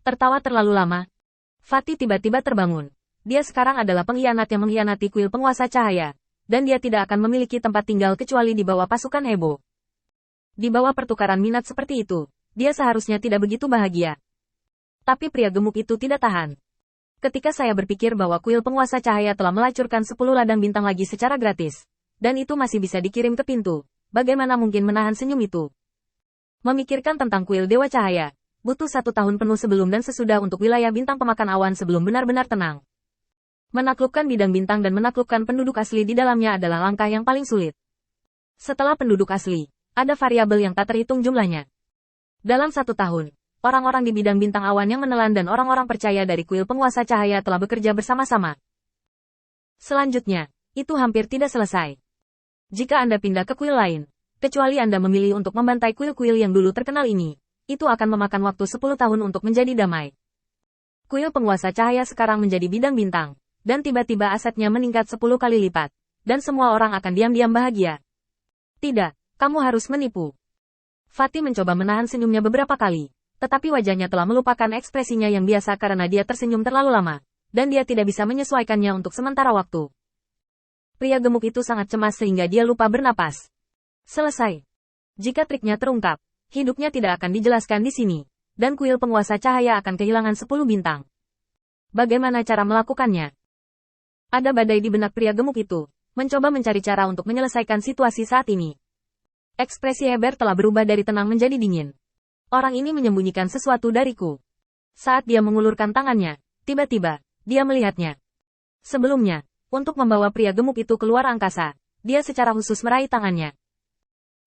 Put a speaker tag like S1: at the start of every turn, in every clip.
S1: Tertawa terlalu lama. Fatih tiba-tiba terbangun. Dia sekarang adalah pengkhianat yang mengkhianati kuil penguasa cahaya. Dan dia tidak akan memiliki tempat tinggal kecuali di bawah pasukan Hebo. Di bawah pertukaran minat seperti itu, dia seharusnya tidak begitu bahagia. Tapi pria gemuk itu tidak tahan. Ketika saya berpikir bahwa kuil penguasa cahaya telah melacurkan 10 ladang bintang lagi secara gratis, dan itu masih bisa dikirim ke pintu, bagaimana mungkin menahan senyum itu? Memikirkan tentang kuil Dewa Cahaya, butuh 1 tahun penuh sebelum dan sesudah untuk wilayah bintang pemakan awan sebelum benar-benar tenang. Menaklukkan bidang bintang dan menaklukkan penduduk asli di dalamnya adalah langkah yang paling sulit. Setelah penduduk asli, ada variabel yang tak terhitung jumlahnya. Dalam 1 tahun, orang-orang di bidang bintang awan yang menelan dan orang-orang percaya dari kuil penguasa cahaya telah bekerja bersama-sama. Selanjutnya, itu hampir tidak selesai. Jika Anda pindah ke kuil lain, kecuali Anda memilih untuk membantai kuil-kuil yang dulu terkenal ini, itu akan memakan waktu 10 tahun untuk menjadi damai. Kuil penguasa cahaya sekarang menjadi bidang bintang, dan tiba-tiba asetnya meningkat 10 kali lipat, dan semua orang akan diam-diam bahagia. Tidak, kamu harus menipu. Fatih mencoba menahan senyumnya beberapa kali, tetapi wajahnya telah melupakan ekspresinya yang biasa karena dia tersenyum terlalu lama, dan dia tidak bisa menyesuaikannya untuk sementara waktu. Pria gemuk itu sangat cemas sehingga dia lupa bernapas. Selesai. Jika triknya terungkap, hidupnya tidak akan dijelaskan di sini, dan kuil penguasa cahaya akan kehilangan 10 bintang. Bagaimana cara melakukannya? Ada badai di benak pria gemuk itu, mencoba mencari cara untuk menyelesaikan situasi saat ini. Ekspresi Heber telah berubah dari tenang menjadi dingin. Orang ini menyembunyikan sesuatu dariku. Saat dia mengulurkan tangannya, tiba-tiba, dia melihatnya. Sebelumnya, untuk membawa pria gemuk itu keluar angkasa, dia secara khusus meraih tangannya.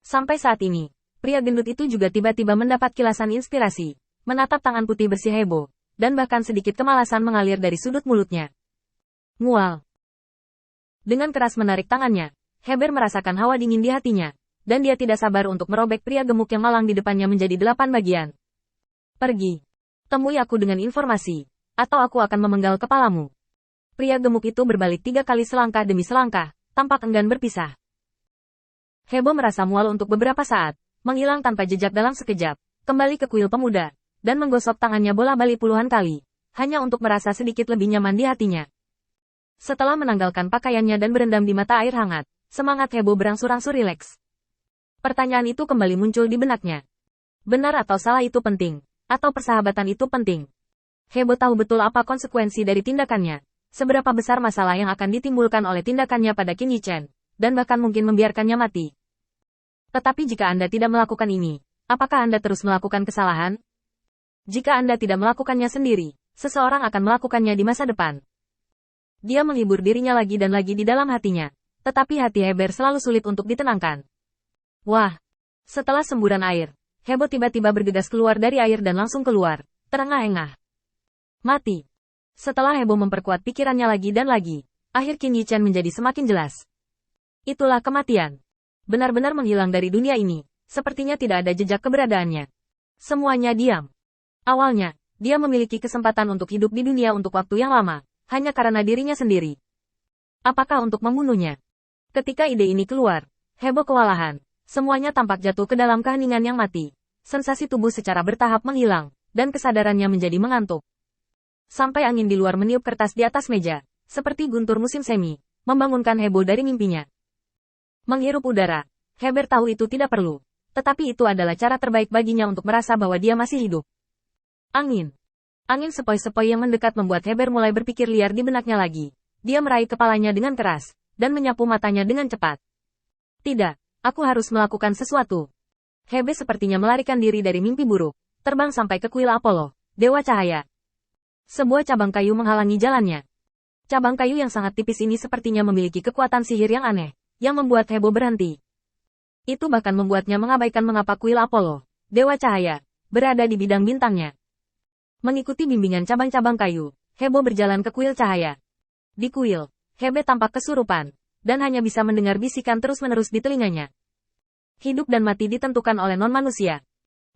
S1: Sampai saat ini, pria gendut itu juga tiba-tiba mendapat kilasan inspirasi, menatap tangan putih bersih Hebo, dan bahkan sedikit kemalasan mengalir dari sudut mulutnya. Mual. Dengan keras menarik tangannya, Heber merasakan hawa dingin di hatinya, dan dia tidak sabar untuk merobek pria gemuk yang malang di depannya menjadi 8 bagian. Pergi. Temui aku dengan informasi, atau aku akan memenggal kepalamu. Pria gemuk itu berbalik 3 kali selangkah demi selangkah, tampak enggan berpisah. Hebo merasa mual untuk beberapa saat, menghilang tanpa jejak dalam sekejap, kembali ke kuil pemuda, dan menggosok tangannya bola-balik puluhan kali, hanya untuk merasa sedikit lebih nyaman di hatinya. Setelah menanggalkan pakaiannya dan berendam di mata air hangat, semangat Hebo berangsur-angsur rileks. Pertanyaan itu kembali muncul di benaknya. Benar atau salah itu penting, atau persahabatan itu penting? Hebo tahu betul apa konsekuensi dari tindakannya, seberapa besar masalah yang akan ditimbulkan oleh tindakannya pada Qin Yichen, dan bahkan mungkin membiarkannya mati. Tetapi jika Anda tidak melakukan ini, apakah Anda terus melakukan kesalahan? Jika Anda tidak melakukannya sendiri, seseorang akan melakukannya di masa depan. Dia menghibur dirinya lagi dan lagi di dalam hatinya, tetapi hati Heber selalu sulit untuk ditenangkan. Wah! Setelah semburan air, Hebo tiba-tiba bergegas keluar dari air dan langsung keluar, terengah-engah. Mati. Setelah Hebo memperkuat pikirannya lagi dan lagi, akhir Qin Yichen menjadi semakin jelas. Itulah kematian. Benar-benar menghilang dari dunia ini, sepertinya tidak ada jejak keberadaannya. Semuanya diam. Awalnya, dia memiliki kesempatan untuk hidup di dunia untuk waktu yang lama, hanya karena dirinya sendiri. Apakah untuk membunuhnya? Ketika ide ini keluar, Hebo kewalahan. Semuanya tampak jatuh ke dalam keheningan yang mati. Sensasi tubuh secara bertahap menghilang, dan kesadarannya menjadi mengantuk. Sampai angin di luar meniup kertas di atas meja, seperti guntur musim semi, membangunkan Hebo dari mimpinya. Menghirup udara, Heber tahu itu tidak perlu, tetapi itu adalah cara terbaik baginya untuk merasa bahwa dia masih hidup. Angin. Angin sepoi-sepoi yang mendekat membuat Heber mulai berpikir liar di benaknya lagi. Dia meraih kepalanya dengan keras, dan menyapu matanya dengan cepat. Tidak, aku harus melakukan sesuatu. Heber sepertinya melarikan diri dari mimpi buruk, terbang sampai ke kuil Apollo, Dewa Cahaya. Sebuah cabang kayu menghalangi jalannya. Cabang kayu yang sangat tipis ini sepertinya memiliki kekuatan sihir yang aneh, yang membuat Hebo berhenti. Itu bahkan membuatnya mengabaikan mengapa kuil Apollo, Dewa Cahaya, berada di bidang bintangnya. Mengikuti bimbingan cabang-cabang kayu, Hebo berjalan ke kuil cahaya. Di kuil, Hebe tampak kesurupan, dan hanya bisa mendengar bisikan terus-menerus di telinganya. Hidup dan mati ditentukan oleh non-manusia.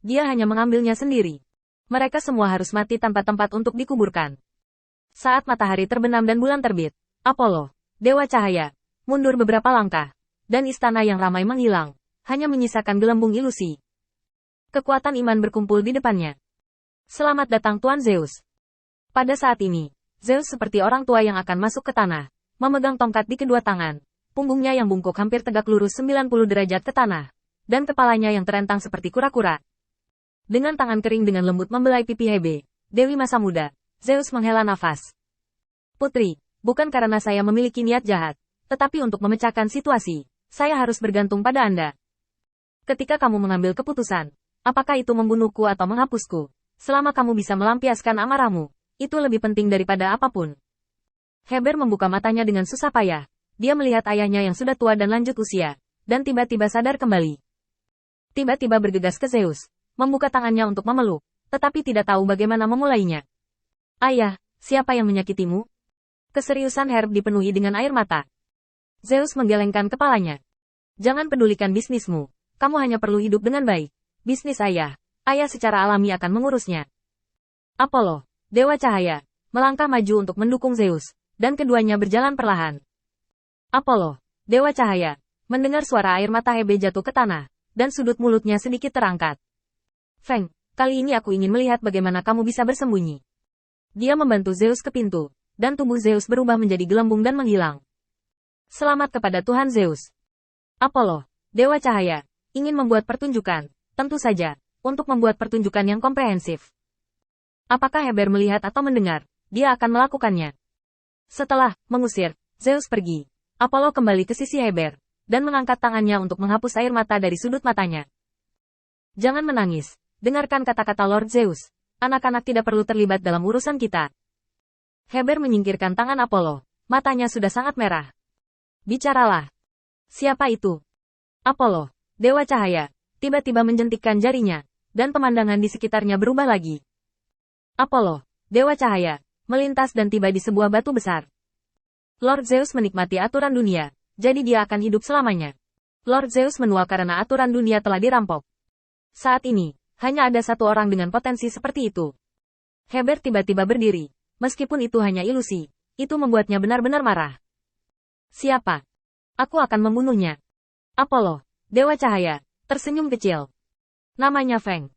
S1: Dia hanya mengambilnya sendiri. Mereka semua harus mati tanpa tempat untuk dikuburkan. Saat matahari terbenam dan bulan terbit, Apollo, Dewa Cahaya, mundur beberapa langkah, dan istana yang ramai menghilang, hanya menyisakan gelembung ilusi. Kekuatan iman berkumpul di depannya. Selamat datang Tuan Zeus. Pada saat ini, Zeus seperti orang tua yang akan masuk ke tanah, memegang tongkat di kedua tangan, punggungnya yang bungkuk hampir tegak lurus 90 derajat ke tanah, dan kepalanya yang terentang seperti kura-kura. Dengan tangan kering dengan lembut membelai pipi Hebe, Dewi masa muda, Zeus menghela nafas. Putri, bukan karena saya memiliki niat jahat, tetapi untuk memecahkan situasi, saya harus bergantung pada Anda. Ketika kamu mengambil keputusan, apakah itu membunuhku atau menghapusku, selama kamu bisa melampiaskan amarahmu, itu lebih penting daripada apapun. Heber membuka matanya dengan susah payah. Dia melihat ayahnya yang sudah tua dan lanjut usia, dan tiba-tiba sadar kembali. Tiba-tiba bergegas ke Zeus, membuka tangannya untuk memeluk, tetapi tidak tahu bagaimana memulainya. Ayah, siapa yang menyakitimu? Keseriusan Herb dipenuhi dengan air mata. Zeus menggelengkan kepalanya. Jangan pedulikan bisnismu, kamu hanya perlu hidup dengan baik. Bisnis ayah secara alami akan mengurusnya. Apollo, Dewa Cahaya, melangkah maju untuk mendukung Zeus, dan keduanya berjalan perlahan. Apollo, Dewa Cahaya, mendengar suara air mata Hebe jatuh ke tanah, dan sudut mulutnya sedikit terangkat. Feng, kali ini aku ingin melihat bagaimana kamu bisa bersembunyi. Dia membantu Zeus ke pintu, dan tubuh Zeus berubah menjadi gelembung dan menghilang. Selamat kepada Tuhan Zeus. Apollo, Dewa Cahaya, ingin membuat pertunjukan, tentu saja, untuk membuat pertunjukan yang komprehensif. Apakah Heber melihat atau mendengar, dia akan melakukannya. Setelah mengusir Zeus pergi, Apollo kembali ke sisi Heber, dan mengangkat tangannya untuk menghapus air mata dari sudut matanya. Jangan menangis, dengarkan kata-kata Lord Zeus, anak-anak tidak perlu terlibat dalam urusan kita. Heber menyingkirkan tangan Apollo, matanya sudah sangat merah. Bicaralah. Siapa itu? Apollo, Dewa Cahaya, tiba-tiba menjentikkan jarinya, dan pemandangan di sekitarnya berubah lagi. Apollo, Dewa Cahaya, melintas dan tiba di sebuah batu besar. Lord Zeus menikmati aturan dunia, jadi dia akan hidup selamanya. Lord Zeus menua karena aturan dunia telah dirampok. Saat ini, hanya ada satu orang dengan potensi seperti itu. Heber tiba-tiba berdiri, meskipun itu hanya ilusi, itu membuatnya benar-benar marah. Siapa? Aku akan membunuhnya. Apollo, Dewa Cahaya, tersenyum kecil. Namanya Feng.